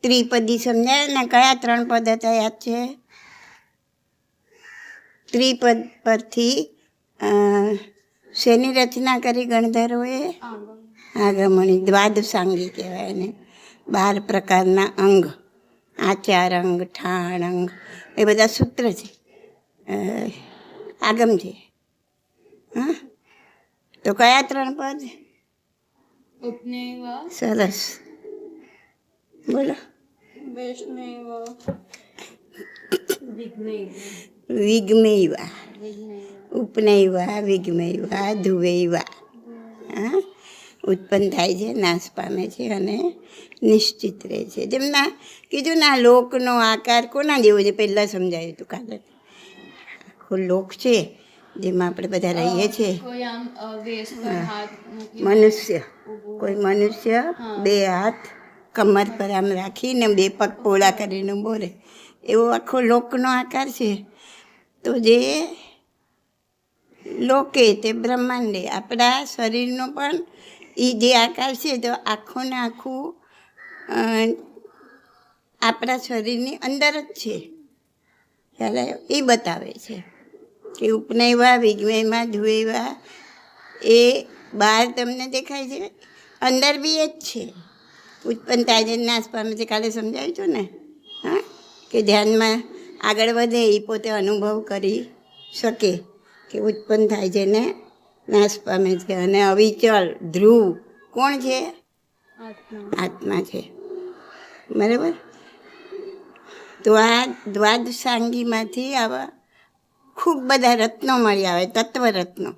ત્રિપદી સમજાય ને? કયા 3 પદ હતા યાદ છે? ત્રિપદ પરથી શેની રચના કરી ગણધરોએ? આગમણી. દ્વાદશાંગી કહેવાય એને. 12 પ્રકારના અંગ, આચાર અંગ, ઠાણ અંગ, એ બધા સૂત્ર છે, આગમ છે. હા, તો કયા 3 પદ? સરસ, બોલો. વિગ્મૈવા, ઉપનૈવા, વિગ્મૈવા, ધુવૈવા. હા, ઉત્પન્ન થાય છે, નાશ પામે છે અને નિશ્ચિત રહે છે. જેમના કીધું ને, આ લોકનો આકાર કોના જેવો છે? પહેલાં સમજાયું હતું કાલે. આખો લોક છે જેમાં આપણે બધા રહીએ છીએ. મનુષ્ય, કોઈ મનુષ્ય 2 હાથ કમર પર આમ રાખીને 2 પગ પોળા કરીને ઊભો રહે, એવો આખો લોકનો આકાર છે. તો જે લોકે તે બ્રહ્માંડે, આપણા શરીરનો પણ એ જે આકાર છે, તો આખું ને આખું આપણા શરીરની અંદર જ છે. ખ્યાલ આવ્યો? એ બતાવે છે કે ઉપનયવા, વિગ્મયમાં, ધુવેવા એ બહાર તમને દેખાય છે, અંદર બી એ જ છે. ઉત્પન્ન થાય છે, નાશ પામે છે. કાલે સમજાવ્યું હતું ને? હા, કે ધ્યાનમાં આગળ વધે એ પોતે અનુભવ કરી શકે કે ઉત્પન્ન થાય છે ને નાશ પામે છે. અને અવિચલ ધ્રુવ કોણ છે? આત્મા છે. બરાબર? તો આ દ્વાદશાંગીમાંથી આવા ખૂબ બધા રત્નો મળી આવે, તત્વરત્નો.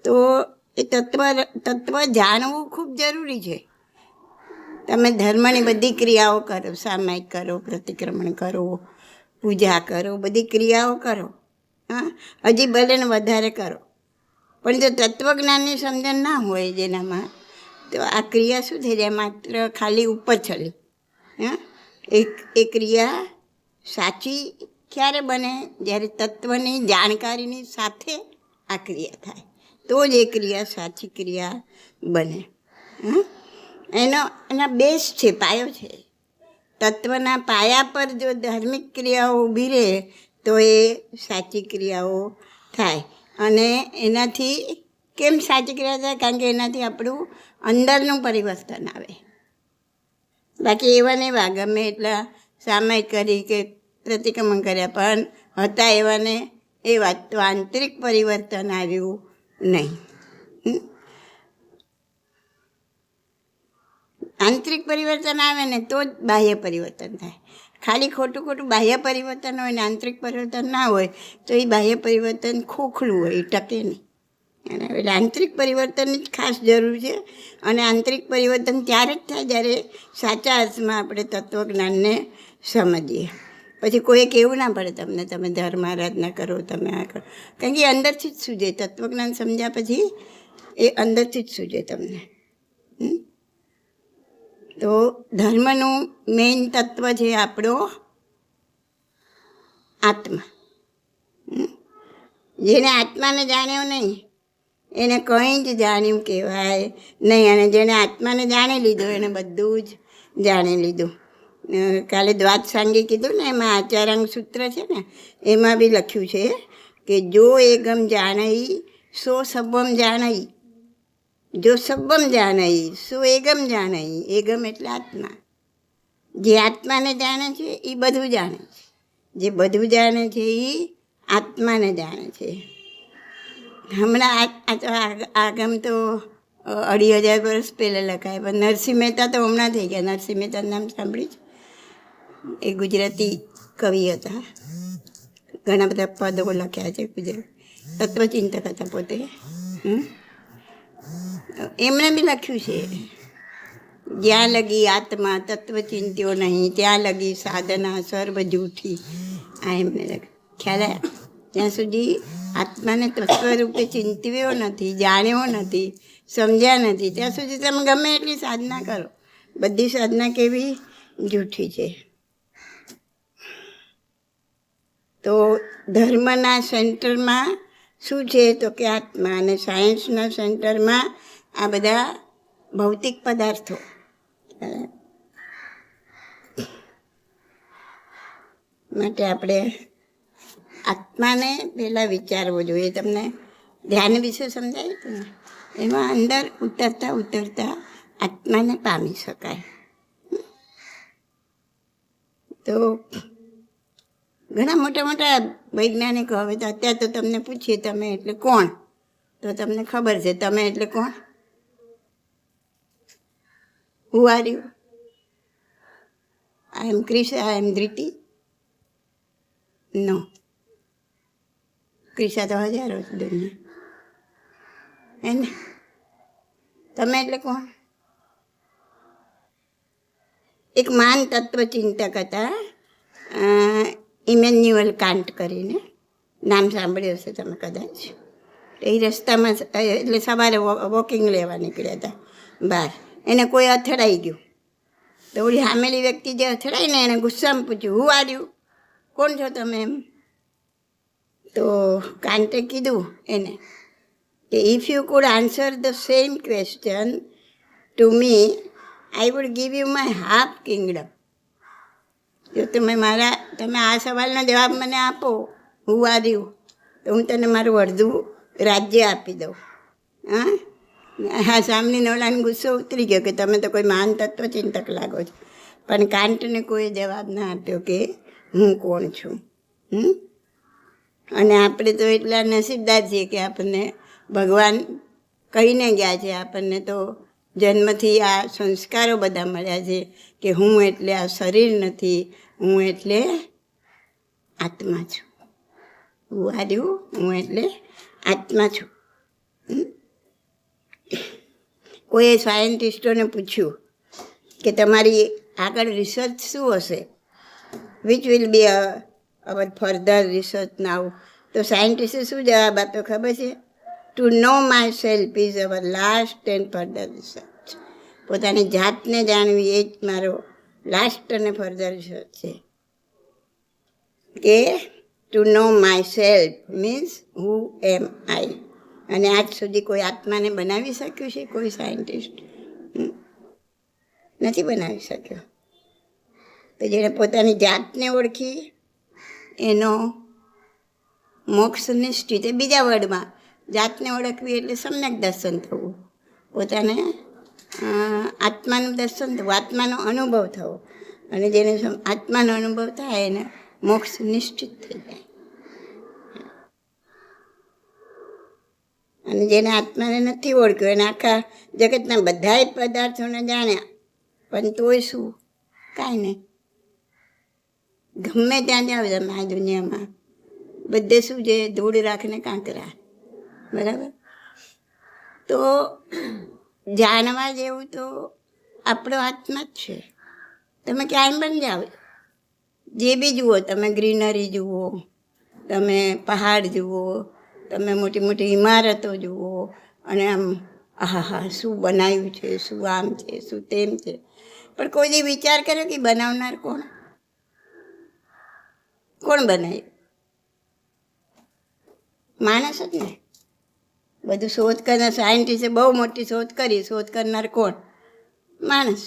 તો એ તત્વ જાણવું ખૂબ જરૂરી છે. તમે ધર્મની બધી ક્રિયાઓ કરો, સામાયિક કરો, પ્રતિક્રમણ કરો, પૂજા કરો, બધી ક્રિયાઓ કરો. હા, હજી ભલે ને વધારે કરો, પણ જો તત્વજ્ઞાનની સમજણ ના હોય જેનામાં, તો આ ક્રિયા શું થઈ જાય? માત્ર ખાલી ઉપર ચડી. હા, એ ક્રિયા સાચી ક્યારે બને? જ્યારે તત્વની જાણકારીની સાથે આ ક્રિયા થાય, તો જ એ ક્રિયા સાચી ક્રિયા બને. એના બેઝ છે, પાયો છે. તત્વના પાયા પર જો ધાર્મિક ક્રિયાઓ ઊભી રહે તો એ સાચી ક્રિયાઓ થાય. અને એનાથી કેમ સાચી ક્રિયા થાય? કારણ કે એનાથી આપણું અંદરનું પરિવર્તન આવે. બાકી એવા ને એવા ગમે એટલા સામાયિક કરી કે પ્રતિક્રમણ કર્યા, પણ હતા એવા ને એવા, તો આંતરિક પરિવર્તન આવ્યું નહીં. આંતરિક પરિવર્તન આવે ને તો જ બાહ્ય પરિવર્તન થાય. ખાલી ખોટું બાહ્ય પરિવર્તન હોય ને આંતરિક પરિવર્તન ના હોય, તો એ બાહ્ય પરિવર્તન ખોખલું હોય, એ ટકે નહીં. એટલે આંતરિક પરિવર્તનની જ ખાસ જરૂર છે. અને આંતરિક પરિવર્તન ત્યારે જ થાય જ્યારે સાચા અર્થમાં આપણે તત્વજ્ઞાનને સમજીએ. પછી કોઈ કહેવું ના પડે તમને, તમે ધર્મ આરાધના કરો, તમે આ કરો. કારણ કે એ અંદરથી જ સૂજે. તત્વજ્ઞાન સમજ્યા પછી એ અંદરથી જ સૂજે તમને. તો ધર્મનું મેઇન તત્વ છે આપણો આત્મા. જેને આત્માને જાણ્યો નહીં એને કંઈ જ જાણ્યું કહેવાય નહીં. અને જેણે આત્માને જાણી લીધો એને બધું જ જાણી લીધું. કાલે દ્વાદશાંગી કીધું ને, એમાં આચારાંગ સૂત્ર છે ને, એમાં બી લખ્યું છે કે જો એગમ જાણઈ સો સબ્બમ જાણઈ. જો સબ્બમ જાણઈ સો એગમ જાણઈ. એગમ એટલે આત્મા. જે આત્માને જાણે છે એ બધું જાણે છે. જે બધું જાણે છે એ આત્માને જાણે છે. હમણાં આગમ તો 2500 વર્ષ પહેલાં લખાય, પણ નરસિંહ મહેતા તો હમણાં થઈ ગયા. નરસિંહ મહેતાનું નામ સાંભળ્યું છે? એ ગુજરાતી કવિ હતા. ઘણા બધા પદો લખ્યા છે ગુજરાત. તત્વચિંતક હતા પોતે. એમણે બી લખ્યું છે, જ્યાં લગી આત્મા તત્વચિંત્યો નહીં, ત્યાં લગી સાધના સર્વ જૂઠી. આ એમને ખ્યાલ આવ્યા? જ્યાં સુધી આત્માને તત્વરૂપે ચિંતવ્યો નથી, જાણ્યો નથી, સમજ્યા નથી, ત્યાં સુધી તમે ગમે એટલી સાધના કરો, બધી સાધના કેવી જૂઠી છે. તો ધર્મના સેન્ટરમાં શું છે? તો કે આત્મા. અને સાયન્સના સેન્ટરમાં આ બધા ભૌતિક પદાર્થો. માટે આપણે આત્માને પહેલાં વિચારવો જોઈએ. તમને ધ્યાન વિશે સમજાયું હતું ને, એમાં અંદર ઉતરતા ઉતરતા આત્માને પામી શકાય. તો ઘણા મોટા મોટા વૈજ્ઞાનિકો, હવે તો અત્યારે તો તમને પૂછીએ તમે એટલે કોણ, તો તમને ખબર છે તમે એટલે કોણ. Who are you? I am Krish, I am Dhriti. No, Krisha તો હજારો દુનિયા હે ને. તમે એટલે કોણ? એક મહાન તત્વચિંતક હતા, ઇમેન્યુઅલ કાન્ટ કરીને, નામ સાંભળ્યું હશે તમે કદાચ. એ રસ્તામાં એટલે સવારે વોકિંગ લેવા નીકળ્યા હતા બહાર, એને કોઈ અથડાઈ ગયું. તો ઓલી સામેલી વ્યક્તિ જે અથડાઈને એને ગુસ્સામાં પૂછ્યું, હું આવ્યું, કોણ છો તમે એમ? તો કાન્તે કીધું એને કે if you could answer the same question to me, I would give you my half kingdom. જો તમે આ સવાલનો જવાબ મને આપો, હું આર યુ, તો હું તને મારું અડધું રાજ્ય આપી દઉં. હા, સામની નોલાને ગુસ્સો ઉતરી ગયો કે તમે તો કોઈ મહાન તત્વચિંતક લાગો છો. પણ કાન્ટને કોઈ જવાબ ના આપ્યો કે હું કોણ છું. અને આપણે તો એટલા નસીબદાર છીએ કે આપણને ભગવાન કહીને ગયા છે, આપણને તો જન્મથી આ સંસ્કારો બધા મળ્યા છે કે હું એટલે આ શરીર નથી, હું એટલે આત્મા છું. હું હાર્યું, હું એટલે આત્મા છું. કોઈએ સાયન્ટિસ્ટોને પૂછ્યું કે તમારી આગળ રિસર્ચ શું હશે, which will be our further research now? તો સાયન્ટિસ્ટે શું જવાબ આપ્યો ખબર છે? To know myself is our last and further research. પોતાની જાતને જાણવી એ જ મારો લાસ્ટ અને ફર્ધર રિસર્ચ છે. કે to know myself means who am I. અને આજ સુધી કોઈ આત્માને બનાવી શક્યું છે કોઈ સાયન્ટિસ્ટ? નથી બનાવી શક્યો. તો જેણે પોતાની જાતને ઓળખી એનો મોક્ષ નિશ્ચિત. એ બીજા વર્ડમાં જાતને ઓળખવી એટલે સમ્યક દર્શન થવું, પોતાને આત્માનું દર્શન થવું, આત્માનો અનુભવ થવો. અને જેને આત્માનો અનુભવ થાય એને મોક્ષ નિશ્ચિત થઈ જાય. અને જેને આત્માને નથી ઓળખ્યો એને આખા જગતના બધાય પદાર્થોને જાણ્યા, પણ તોય શું? કાંઈ નહીં. ગમે ત્યાં જાવ તમે આ દુનિયામાં, બધે શું છે? ધૂળ રાખને કાંકરા. બરાબર? તો જાણવા જેવું તો આપણો આત્મા જ છે. તમે ક્યાંય પણ જાઓ, જે બી જુઓ, તમે ગ્રીનરી જુઓ, તમે પહાડ જુઓ, તમે મોટી મોટી ઇમારતો જુઓ, અને આમ આહા શું બનાવ્યું છે, શું આમ છે, શું તેમ છે. પણ કોઈ જે વિચાર કર્યો કે બનાવનાર કોણ? કોણ બનાવ્યું? માણસ જ ને. બધું શોધ કરનાર સાયન્ટિસ્ટે બહુ મોટી શોધ કરી, શોધ કરનાર કોણ? માણસ.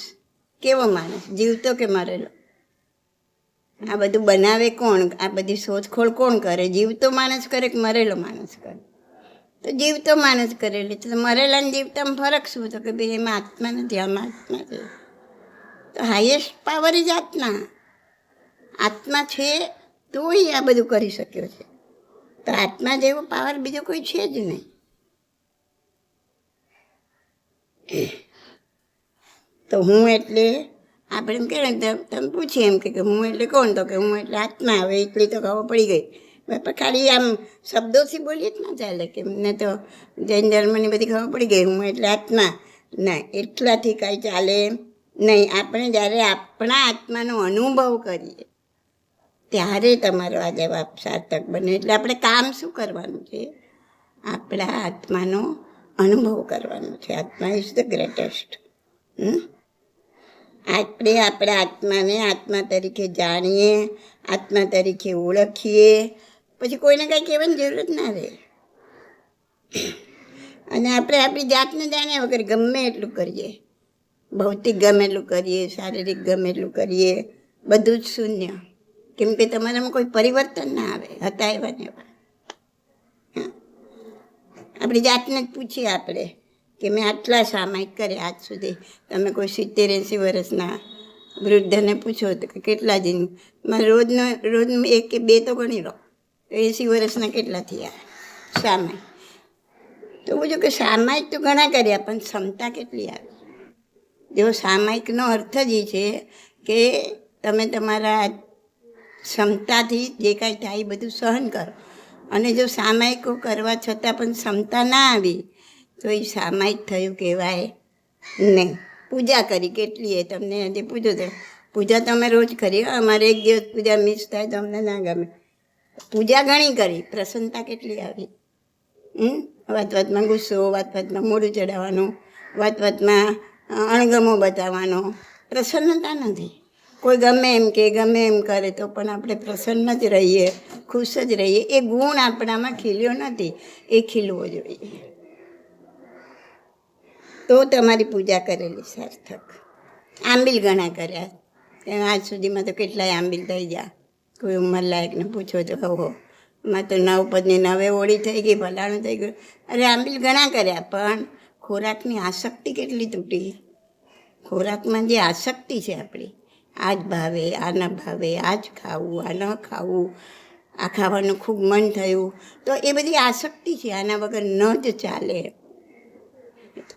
કેવો માણસ? જીવતો કે મરેલો? આ બધું બનાવે કોણ? આ બધી શોધખોળ કોણ કરે? જીવતો માણસ કરે કે મરેલો માણસ કરે? તો જીવતો માણસ કરેલી. તો મરેલા ને જીવતામાં ફરક શું? તો કે ભાઈ એમાં આત્મા નથી, આમાં આત્મા છે. તો હાઈએસ્ટ પાવર જ આત્મા. આત્મા છે તો આ બધું કરી શક્યો છે. તો આત્મા જેવો પાવર બીજો કોઈ છે જ નહીં. તો હું એટલે આપણે એમ કહે ને, તમે પૂછીએ એમ કે હું એટલે કોણ? તો કે હું એટલે આત્મા. હવે એટલી તો ખબર પડી ગઈ. પણ ખાલી આમ શબ્દોથી બોલીએ જ ના ચાલે કે મને તો જૈન ધર્મની બધી ખબર પડી ગઈ, હું એટલે આત્મા. ના, એટલાથી કાંઈ ચાલે નહીં. આપણે જ્યારે આપણા આત્માનો અનુભવ કરીએ ત્યારે તમારો આ જવાબ સાર્થક બને. એટલે આપણે કામ શું કરવાનું છે? આપણા આત્માનો અનુભવ કરવાનો છે. આત્મા ઇઝ ધ ગ્રેટેસ્ટ. આપણે આપણા આત્માને આત્મા તરીકે જાણીએ, આત્મા તરીકે ઓળખીએ, પછી કોઈને કાંઈ કહેવાની જરૂર જ ના રહે. અને આપણે આપણી જાતને જાણ્યા વગર ગમે એટલું કરીએ ભૌતિક ગમે એટલું કરીએ, શારીરિક ગમે એટલું કરીએ, બધું જ શૂન્ય. કેમ કે તમારામાં કોઈ પરિવર્તન ના આવે, હતા એવા ને એવા. આપણી જાતને જ પૂછીએ આપણે કે મેં આટલા સામાયિક કર્યા આજ સુધી. તમે કોઈ 70-80 વર્ષના વૃદ્ધને પૂછો તો કે કેટલા દિન, મારે રોજ 1 કે 2 તો ગણી લો, 80 વર્ષના કેટલા થયા સામાયિક. તો પૂછું કે સામાયિક તો ઘણા કર્યા, પણ ક્ષમતા કેટલી આવી? જો સામાયિકનો અર્થ જ એ છે કે તમે તમારા ક્ષમતાથી જે કાંઈ થાય એ બધું સહન કરો. અને જો સામાયિકો કરવા છતાં પણ ક્ષમતા ના આવી તો એ સામાયિક થયું કહેવાય નહીં. પૂજા કરી કેટલી એ તમને હજી પૂછો તો પૂજા તમે રોજ કરી, અમારે 1 દિવસ પૂજા મિસ થાય તો અમને ના ગમે. પૂજા ઘણી કરી, પ્રસન્નતા કેટલી આવી? વાતમાં ગુસ્સો, વાતમાં મોઢું ચડાવવાનું, વાતમાં અણગમો બતાવવાનો, પ્રસન્નતા નથી. કોઈ ગમે એમ કરે તો પણ આપણે પ્રસન્ન જ રહીએ, ખુશ જ રહીએ. એ ગુણ આપણામાં ખીલ્યો નથી, એ ખીલવો જોઈએ. તો તમારી પૂજા કરેલી સાર્થક. આંબીલ ઘણા કર્યા, આજ સુધીમાં તો કેટલાય આંબીલ થઈ ગયા. કોઈ ઉંમર લાયકને પૂછો તો હો માં તો 9 પદની 9 ઓળી થઈ ગઈ, ભલાણું થઈ ગયું. અરે આંબીલ ઘણા કર્યા, પણ ખોરાકની આસક્તિ કેટલી તૂટી. ખોરાકમાં જે આસક્તિ છે આપણી, આ જ ભાવે, આ ન ભાવે, આ જ ખાવું, આ ન ખાવું, આ ખાવાનું ખૂબ મન થયું, તો એ બધી આસક્તિ છે. આના વગર ન જ ચાલે.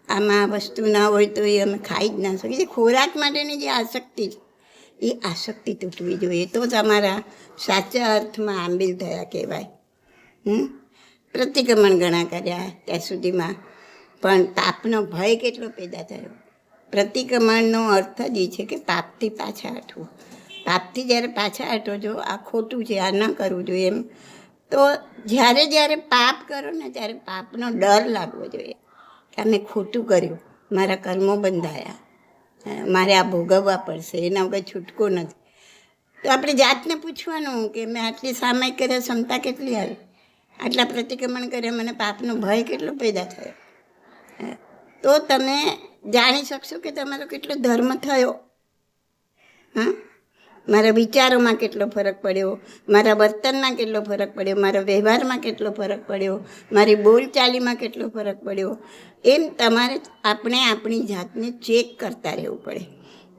આમાં વસ્તુ ના હોય તો એ અમે ખાઈ જ ના શકીએ. ખોરાક માટેની જે આસક્તિ છે એ આસક્તિ તૂટવી જોઈએ, તો તમારા સાચા અર્થમાં આંબીલ થયા કહેવાય. પ્રતિક્રમણ ઘણા કર્યા ત્યાં સુધીમાં, પણ પાપનો ભય કેટલો પેદા થયો. પ્રતિક્રમણનો અર્થ જ એ છે કે પાપથી પાછા હટવું. પાપથી જ્યારે પાછા હટો છો, આ ખોટું છે, આ ન કરવું જોઈએ એમ, તો જ્યારે પાપ કરો ને ત્યારે પાપનો ડર લાગવો જોઈએ કે મેં ખોટું કર્યું, મારા કર્મો બંધાયા, મારે આ ભોગવવા પડશે, એના વગર છૂટકો નથી. તો આપણે જાતને પૂછવાનું કે મેં આટલી સામાયિક કર્યા, ક્ષમતા કેટલી આવી? આટલા પ્રતિક્રમણ કર્યા, મને પાપનો ભય કેટલો પેદા થયો? તો તમે જાણી શકશો કે તમારો કેટલો ધર્મ થયો. મારા વિચારોમાં કેટલો ફરક પડ્યો, મારા વર્તનમાં કેટલો ફરક પડ્યો, મારા વ્યવહારમાં કેટલો ફરક પડ્યો, મારી બોલચાલીમાં કેટલો ફરક પડ્યો. એમ તમારે આપણી જાતને ચેક કરતા રહેવું પડે.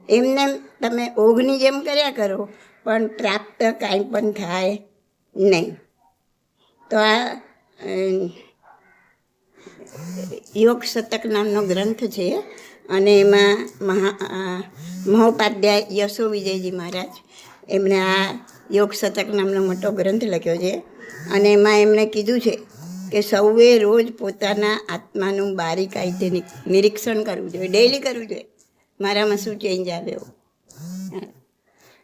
એમને તમે ઓઘની જેમ કર્યા કરો પણ પ્રાપ્ત કાંઈ પણ થાય નહીં. તો આ યોગ શતક નામનો ગ્રંથ છે, અને એમાં મહોપાધ્યાય યશો વિજયજી મહારાજ એમણે આ યોગ શતક નામનો મોટો ગ્રંથ લખ્યો છે. અને એમાં એમણે કીધું છે કે સૌએ રોજ પોતાના આત્માનું બારીકાઈથી નિરીક્ષણ કરવું જોઈએ, ડેઈલી કરવું જોઈએ. મારામાં શું ચેન્જ આવ્યો?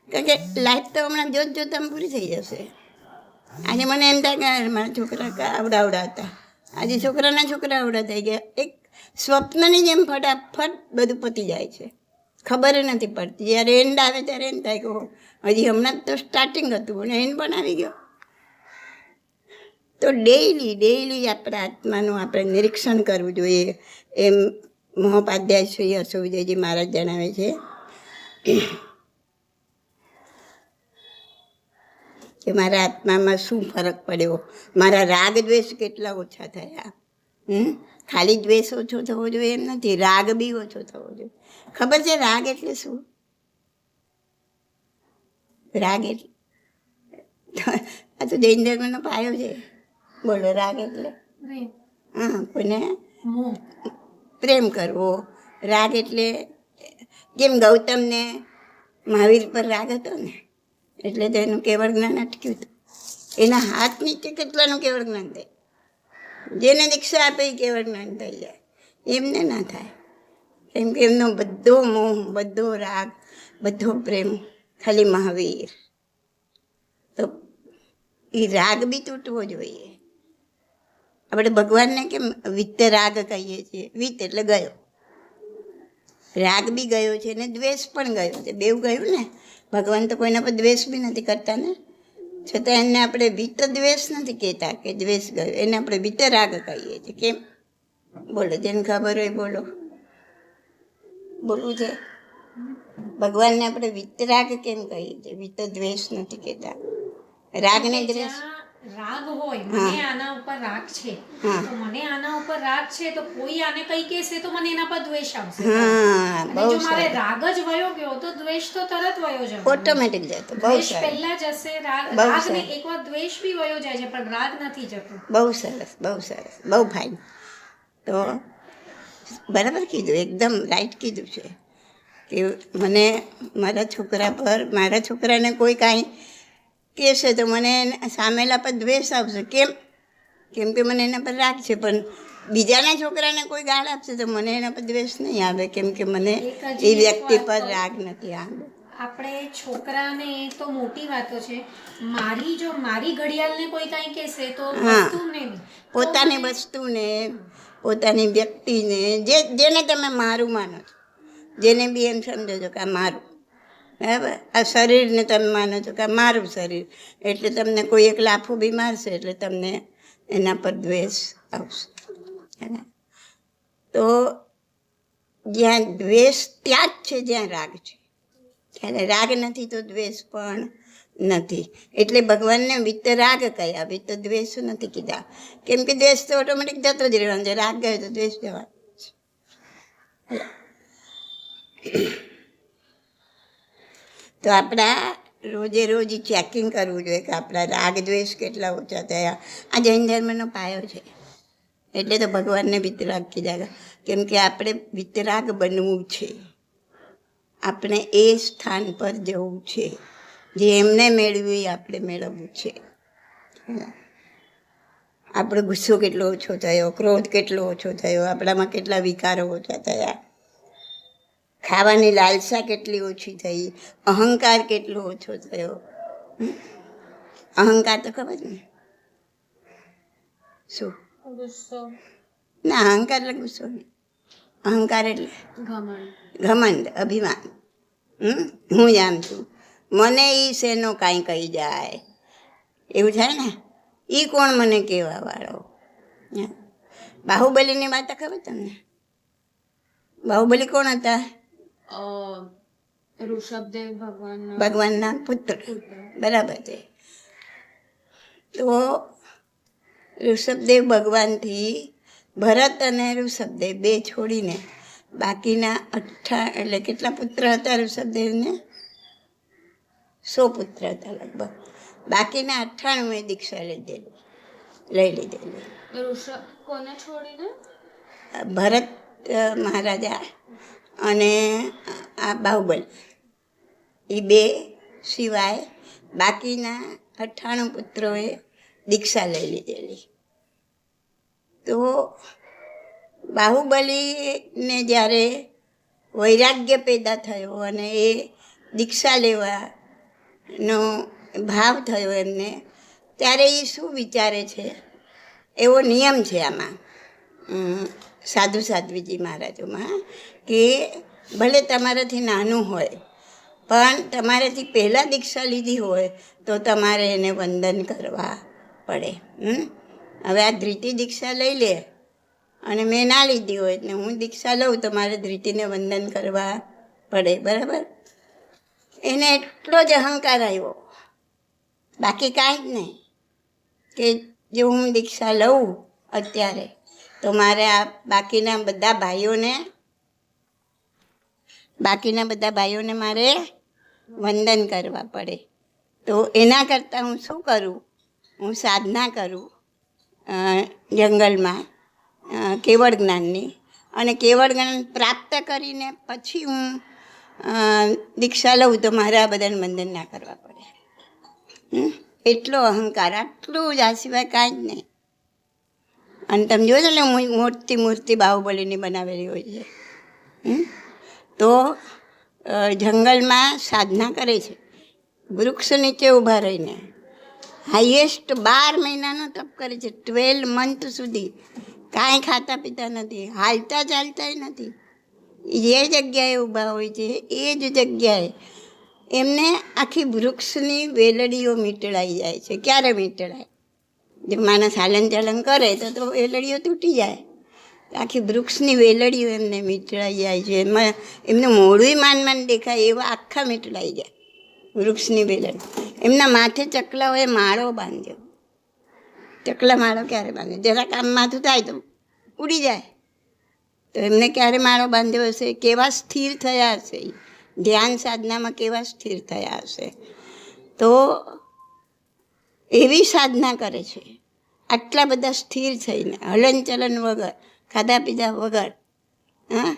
કારણ કે લાઈફ તો હમણાં જોતામાં પૂરી થઈ જશે. આજે મને એમ થાય કે મારા છોકરા આવડા હતા, આજે છોકરા આવડા થઈ ગયા. એક સ્વપ્નની જેમ ફટાફટ બધું પતી જાય છે, ખબર નથી પડતી. જ્યારે એન્ડ આવે ત્યારે એમ થાય કે હજી હમણાં તો સ્ટાર્ટિંગ હતું અને એન્ડ પણ આવી ગયો. તો ડેઈલી આપણા આત્માનું આપણે નિરીક્ષણ કરવું જોઈએ, એમ મહોપાધ્યાય શ્રી યશો વિજયજી મહારાજ જણાવે છે. કે મારા આત્મામાં શું ફરક પડ્યો, મારા રાગ દ્વેષ કેટલા ઓછા થયા. ખાલી દ્વેષ ઓછો થવો જોઈએ એમ નથી, રાગ બી ઓછો થવો જોઈએ. ખબર છે રાગ એટલે શું? રાગ એટલે આ તો જૈન ધર્મનો પાયો છે. બોલો, રાગ એટલે કોઈને પ્રેમ કરવો. રાગ એટલે જેમ ગૌતમને મહાવીર પર રાગ હતો ને, એટલે તો એનું કેવળ જ્ઞાન અટક્યું હતું. એના હાથ નીચે કેટલાનું કેવળ જ્ઞાન થાય. જેને દીક્ષા આપે એ કેવળ જ્ઞાન થઈ જાય, એમને ના થાય. કેમ કે એમનો બધો મોહ, બધો રાગ, બધો પ્રેમ ખાલી મહાવીર. તો એ રાગ બી તૂટવો જોઈએ. આપણે ભગવાનને કેમ વિત્ત રાગ કહીએ છીએ? વિત્ત એટલે ગયો, રાગ બી ગયો છે ને દ્વેષ પણ ગયો છે, બેવ ગયું ને. ભગવાન તો કોઈના પર દ્વેષ બી નથી કરતા ને, છતાં એને આપણે વિત્ત દ્વેષ નથી કહેતા કે દ્વેષ ગયો, એને આપણે વિત્ત રાગ કહીએ છીએ. કેમ? બોલો, જેને ખબર હોય બોલો. બોલવું છે. ભગવાનને આપણે વિતરાગ કેમ કહીએ છીએ? વિત દ્વેષ નથી કહેતા, રાગને દ્વેષ. રાગ હોય, મને આના ઉપર રાગ છે, તો મને આના ઉપર રાગ છે, તો કોઈ આને કઈ કહેશે તો મને એના પર દ્વેષ આવશે. હા, અને બહુ જો મારે સરસ. રાગ જ વયો ગયો તો દ્વેષ તો તરત વયો જશે, ઓટોમેટિક જતો. બહુ દ્વેષ સરસ, પહેલા જશે, બહુ રાગ ને સરસ. એકવાર દ્વેષ બી વયો જાય છે પણ રાગ નથી જતો. બહુ સરસ, બહુ સરસ, બહુ ફાઇન. તો બરાબર કીધું, એકદમ રાઈટ કીધું છે કે મને મારા છોકરાને કોઈ કાંઈ કહેશે તો મને સામેલા પર દ્વેષ આવશે. કેમ કે મને એના પર રાગ છે. પણ બીજાના છોકરાને કોઈ ગાળ આપશે તો મને એના પર દ્વેષ નહીં આવે, કેમ કે મને એ વ્યક્તિ પર રાગ નથી આવે. આપણે છોકરાને તો મોટી વાતો છે, મારી ઘડિયાળને કોઈ કાંઈ કહેશે તો વસ્તુને, પોતાની વસ્તુને, પોતાની વ્યક્તિને, જેને તમે મારું માનો છો, જેને બી એમ સમજો છો કે આ મારું, બરાબર. આ શરીરને તમે માનો છો કે આ મારું શરીર, એટલે તમને કોઈ એક લાફો બી મારશે એટલે તમને એના પર દ્વેષ આવશે. તો જ્યાં દ્વેષ ત્યાં જ છે જ્યાં રાગ છે. ત્યારે રાગ નથી તો દ્વેષ પણ નથી. એટલે ભગવાનને વિતરાગ કયા, વિત દ્વેષ નથી કીધા, કેમ કે દ્વેષ તો ઓટોમેટિક જતો જ રહેવાનો છે. રાગ ગયો તો દ્વેષ જવાનો છે. તો આપણા રોજે રોજ ચેકિંગ કરવું જોઈએ કે આપણા રાગ દ્વેષ કેટલા ઓછા થયા. આ જૈન ધર્મનો પાયો છે. એટલે તો ભગવાનને વિતરાગ કીધા, કેમ કે આપણે વિતરાગ બનવું છે. આપણે એ સ્થાન પર જવું છે જે એમને મેળવ્યું આપણે મેળવવું છે. આપણો ગુસ્સો કેટલો ઓછો થયો, ક્રોધ કેટલો ઓછો થયો, આપણામાં કેટલા વિકારો ઓછા થયા, ખાવાની લાલસા કેટલી ઓછી થઈ, અહંકાર કેટલો ઓછો થયો. અહંકાર તો ખબર ને શું? ના, અહંકાર એટલે ગુસ્સો નહીં. અહંકાર એટલે ઘમંડ, અભિમાન. હું જ આમ છું, મને એ શેનો કાંઈ કહી જાય, એવું થાય ને. એ કોણ મને કહેવા વાળો? બાહુબલીની વાત ખબર તમને? બાહુબલી કોણ હતા? ઋષભદેવ ભગવાનના પુત્ર, બરાબર છે. તો ઋષભદેવ ભગવાનથી ભરત અને ઋષભદેવ બે છોડીને બાકીના એટલે કેટલા પુત્ર હતા ઋષભદેવને? 100 પુત્ર હતા લગભગ. બાકીના 98 દીક્ષા લઈ લીધેલી. કોને છોડીને? ભરત મહારાજા અને આ બાહુબલી, એ બે સિવાય બાકીના 98 પુત્રોએ દીક્ષા લઈ લીધેલી. તો બાહુબલીને જ્યારે વૈરાગ્ય પેદા થયો અને એ દીક્ષા લેવાનો ભાવ થયો એમને, ત્યારે એ શું વિચારે છે? એવો નિયમ છે આમાં સાધુ સાધ્વીજી મહારાજોમાં કે ભલે તમારાથી નાનું હોય પણ તમારાથી પહેલાં દીક્ષા લીધી હોય તો તમારે એને વંદન કરવા પડે. હવે આ ધૃતિ દીક્ષા લઈ લે અને મેં ના લીધી હોય એટલે હું દીક્ષા લઉં તો મારે ધૃતિને વંદન કરવા પડે, બરાબર. એને એટલો જ અહંકાર આવ્યો, બાકી કાંઈ જ નહીં, કે જો હું દીક્ષા લઉં અત્યારે તો મારે આ બાકીના બધા ભાઈઓને મારે વંદન કરવા પડે. તો એના કરતાં હું શું કરું? હું સાધના કરું જંગલમાં કેવળ જ્ઞાનની, અને કેવળ જ્ઞાન પ્રાપ્ત કરીને પછી હું દીક્ષા લઉં તો મારે આ બધાને વંદન ના કરવા પડે. એટલો અહંકાર, આટલું જ, આ સિવાય કાંઈ જ નહીં. અને તમે જોજો ને મોટી મૂર્તિ બાહુબલીની બનાવેલી હોય છે. તો જંગલમાં સાધના કરે છે, વૃક્ષ નીચે ઊભા રહીને હાઈએસ્ટ 12 મહિનાનો તપ કરે છે. 12 મંથ સુધી કાંઈ ખાતા પીતા નથી, હાલતા ચાલતાય નથી. જે જગ્યાએ ઊભા હોય છે એ જ જગ્યાએ એમને આખી વૃક્ષની વેલડીઓ મીટળાઈ જાય છે. ક્યારે મીટળાય? જો માણસ હાલન ચાલન કરે તો વેલડીઓ તૂટી જાય, આખી વૃક્ષની વેલડીઓ એમને મીટળાઈ જાય છે. એમાં એમનું મોઢું માન દેખાય એવા આખા મીટળાઈ જાય વૃક્ષની વેલડી. એમના માથે ચકલાઓએ માળો બાંધ્યો. ચકલા માળો ક્યારે બાંધ્યો? જરાક આમ માથું થાય તો ઉડી જાય. તો એમને ક્યારે માળો બાંધ્યો હશે? કેવા સ્થિર થયા હશે, ધ્યાન સાધનામાં કેવા સ્થિર થયા હશે. તો એવી સાધના કરે છે, આટલા બધા સ્થિર થઈને, હલનચલન વગર, ખાધા પીધા વગર. હા,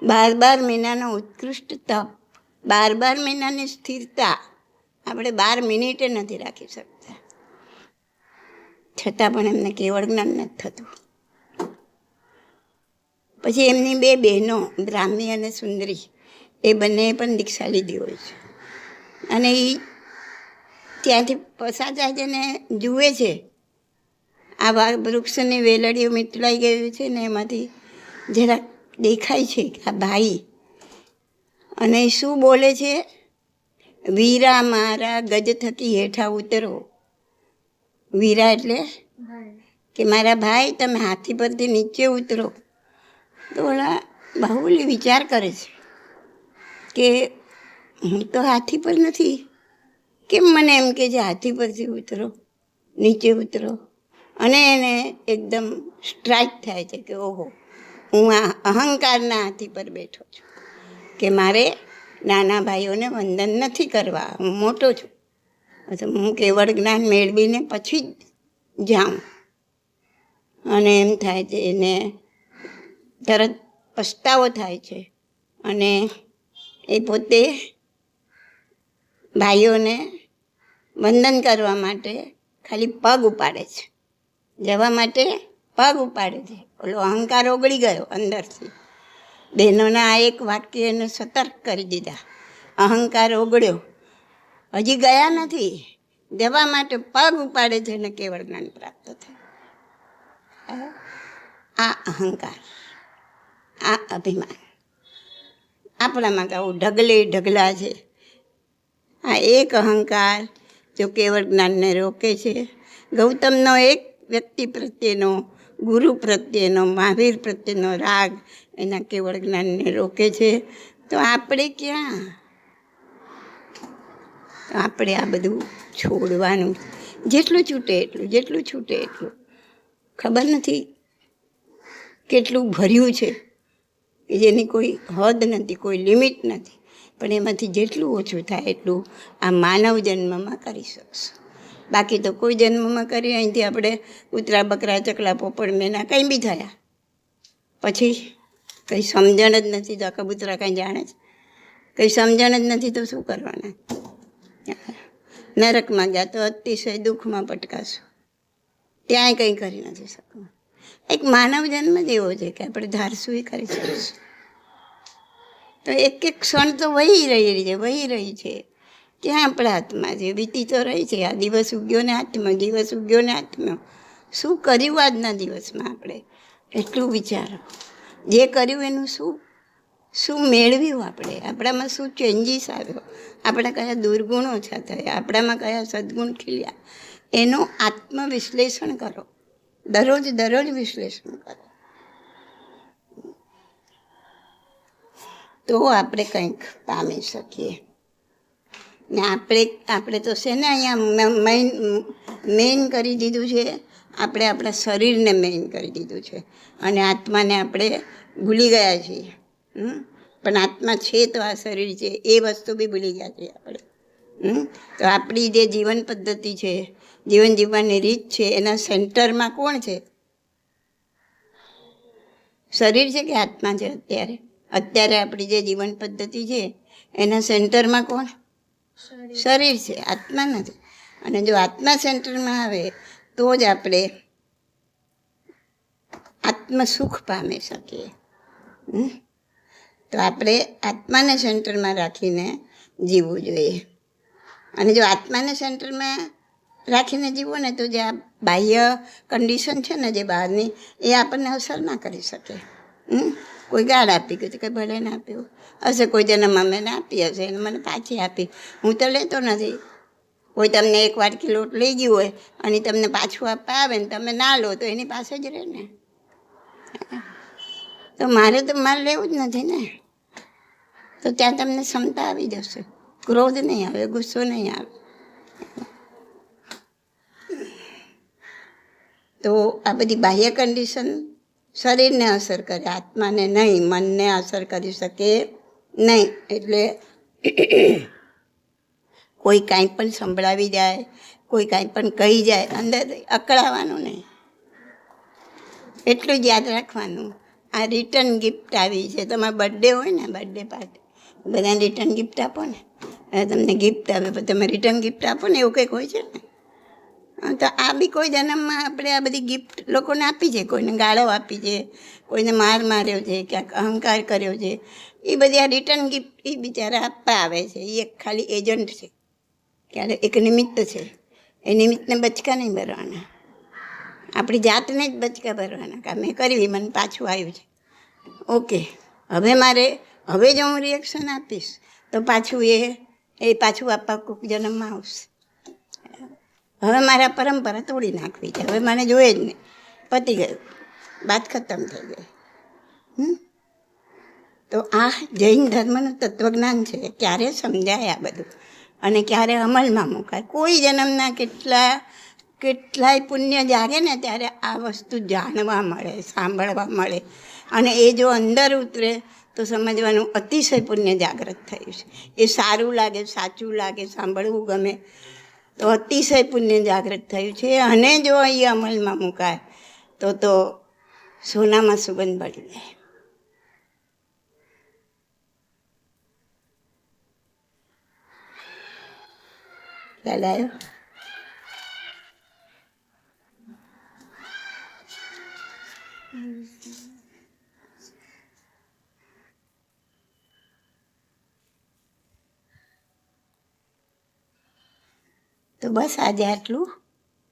12 મહિનાનો ઉત્કૃષ્ટ તપ, 12 મહિનાની સ્થિરતા આપણે 12 મિનિટે નથી રાખી શકતા. છતાં પણ એમને કેવળ જ્ઞાન નથી થતું. પછી એમની 2 બહેનો, બ્રાહ્મી અને સુંદરી, એ બંને પણ દીક્ષા લીધી હોય છે. અને એ ત્યાંથી પસાર થાય છે ને જુએ છે આ વૃક્ષની વેલડીઓ મીટલાઈ ગયું છે ને એમાંથી જરાક દેખાય છે કે આ ભાઈ. અને શું બોલે છે? વીરા મારા ગજ થકી હેઠા ઉતરો. વીરા એટલે કે મારા ભાઈ તમે હાથી પરથી નીચે ઉતરો. તો ઓલા બાહુબલી વિચાર કરે છે કે હું તો હાથી પર નથી, કેમ મને એમ કે છે હાથી પરથી ઉતરો, નીચે ઉતરો. અને એને એકદમ સ્ટ્રાઇક થાય છે કે ઓહો, હું આ અહંકારના હાથી પર બેઠો છું કે મારે નાના ભાઈઓને વંદન નથી કરવા, હું મોટો છું, તો હું કેવળ જ્ઞાન મેળવીને પછી જ જાઉં. અને એમ થાય છે એને તરત પસ્તાવો થાય છે. અને એ પોતે ભાઈઓને વંદન કરવા માટે ખાલી પગ ઉપાડે છે, જવા માટે પગ ઉપાડે છે. ઓલો અહંકાર ઓગળી ગયો અંદરથી. બહેનોના આ એક વાક્ય એને સતર્ક કરી દીધા. અહંકાર ઓગળ્યો, હજી ગયા નથી, જવા માટે પગ ઉપાડે છે અને કેવળ જ્ઞાન પ્રાપ્ત થાય. આ અહંકાર, આ અભિમાન આપણામાં કહું ઢગલા છે. આ એક અહંકાર જો કેવળ જ્ઞાનને રોકે છે. ગૌતમનો એક વ્યક્તિ પ્રત્યેનો, ગુરુ પ્રત્યેનો, મહાવીર પ્રત્યેનો રાગ એના કેવળ જ્ઞાનને રોકે છે. તો આપણે ક્યાં? તો આપણે આ બધું છોડવાનું, જેટલું છૂટે એટલું. ખબર નથી કેટલું ભર્યું છે કે જેની કોઈ હદ નથી, કોઈ લિમિટ નથી. પણ એમાંથી જેટલું ઓછું થાય એટલું આ માનવ જન્મમાં કરી શકશું. બાકી તો કોઈ જન્મમાં કરી, અહીંથી આપણે કૂતરા બકરા ચકલા પોપડ મેના કંઈ બી થયા, પછી કંઈ સમજણ જ નથી તો આ કબૂતરા કાંઈ જાણે છે? કંઈ સમજણ જ નથી તો શું કરવાના? નરકમાં ગયા તો અતિશય દુઃખમાં પટકાશું, ત્યાંય કંઈ કરી નથી શકવું. એક માનવ જન્મ જ એવો છે કે આપણે ધારશું એ કરી શકીશું. તો એક ક્ષણ તો વહી રહી છે. ક્યાં આપણા હાથમાં છે? વીતી તો રહી છે. આ દિવસ ઉગ્યો ને હાથમાં. શું કર્યું આજના દિવસમાં આપણે? એટલું વિચારો. જે કર્યું એનું શું મેળવ્યું આપણે? આપણામાં શું ચેન્જીસ આવ્યો? આપણા કયા દુર્ગુણ ઓછા થયા? આપણામાં કયા સદગુણ ખીલ્યા? એનું આત્મવિશ્લેષણ કરો. દરરોજ વિશ્લેષણ કરો. તો આપણે કંઈક પામી શકીએ. ને આપણે તો છે ને અહીંયા મેઇન કરી દીધું છે, આપણે આપણા શરીરને મેઇન કરી દીધું છે અને આત્માને આપણે ભૂલી ગયા છીએ. પણ આત્મા છે તો આ શરીર છે એ વસ્તુ બી ભૂલી ગયા છીએ આપણે. તો આપણી જે જીવન પદ્ધતિ છે, જીવન જીવવાની રીત છે, એના સેન્ટરમાં કોણ છે? શરીર છે કે આત્મા છે? અત્યારે આપણી જે જીવન પદ્ધતિ છે એના સેન્ટરમાં કોણ? શરીર છે, આત્મા નથી. અને જો આત્મા સેન્ટરમાં આવે તો જ આપણે આત્મસુખ પામી શકીએ. તો આપણે આત્માને સેન્ટરમાં રાખીને જીવવું જોઈએ. અને જો આત્માને સેન્ટરમાં રાખીને જીવો ને તો જે આ બાહ્ય કન્ડિશન છે ને જે બહારની, એ આપણને અસર ના કરી શકે. કોઈ ગાળ આપી ગયું તો કંઈ ભલે ના આપ્યું હશે, કોઈ જન્મમાં મેં આપી હશે એને મને પાછી આપી, હું તો લેતો નથી. કોઈ તમને 1 વાટકી લોટ લઈ ગયું હોય અને તમને પાછું આપવા આવે ને તમે ના લો તો એની પાસે જ રહે ને. તો મારે તો માલ લેવું જ નથી ને. તો ત્યાં તમને ક્ષમતા આવી જશે, ક્રોધ નહીં આવે, ગુસ્સો નહીં આવે. તો આ બધી બાહ્ય કન્ડિશન શરીરને અસર કરે, આત્માને નહીં, મનને અસર કરી શકે નહીં. એટલે કોઈ કાંઈ પણ સંભળાવી જાય, કોઈ કાંઈ પણ કહી જાય, અંદર અકળાવાનું નહીં. એટલું જ યાદ રાખવાનું, આ રિટર્ન ગિફ્ટ આવી છે. તમારા બર્થડે હોય ને, બર્થડે પાર્ટી, બધાને રિટર્ન ગિફ્ટ આપો ને. હવે તમને ગિફ્ટ આવે પણ તમે રિટર્ન ગિફ્ટ આપો ને, એવું કંઈક હોય છે ને. તો આ બી કોઈ જન્મમાં આપણે આ બધી ગિફ્ટ લોકોને આપી છે. કોઈને ગાળો આપી છે, કોઈને માર માર્યો છે, ક્યાંક અહંકાર કર્યો છે. એ બધી આ રિટર્ન ગિફ્ટ એ બિચારા આપવા આવે છે. એ એક ખાલી એજન્ટ છે, ક્યારે એક નિમિત્ત છે. એ નિમિત્તને બચકા નહીં ભરવાના, આપણી જાતને જ બચકા ભરવાના. કે મેં કરવી, મને પાછું આવ્યું છે, ઓકે. હવે જો હું રિએક્શન આપીશ તો પાછું એ પાછું આપવા કોઈક જન્મમાં આવશે. હવે મારા પરંપરા તોડી નાખવી છે, હવે મને જોઈએ જ નહીં, પતી ગયું, વાત ખતમ થઈ ગઈ. તો આ જૈન ધર્મનું તત્વજ્ઞાન છે. ક્યારે સમજાય આ બધું અને ક્યારે અમલમાં મુકાય. કોઈ જન્મના કેટલાય પુણ્ય જાગે ને ત્યારે આ વસ્તુ જાણવા મળે, સાંભળવા મળે. અને એ જો અંદર ઉતરે તો સમજવાનું અતિશય પુણ્ય જાગૃત થયું છે. એ સારું લાગે, સાચું લાગે, સાંભળવું ગમે, તો અતિશય પુણ્ય જાગૃત થયું છે. અને જો એ અમલમાં મુકાય તો સોનામાં સુગંધ પડી જાય. ખ્યાલ આવ્યો? તો બસ આજે આટલું.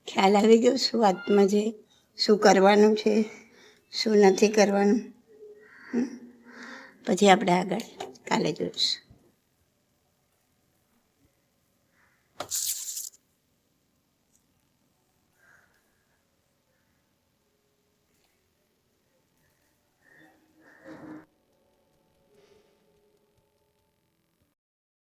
ખ્યાલ આવી ગયો શું આત્મા છે, શું કરવાનું છે, શું નથી કરવાનું. પછી આપણે આગળ કાલે જોઈશું.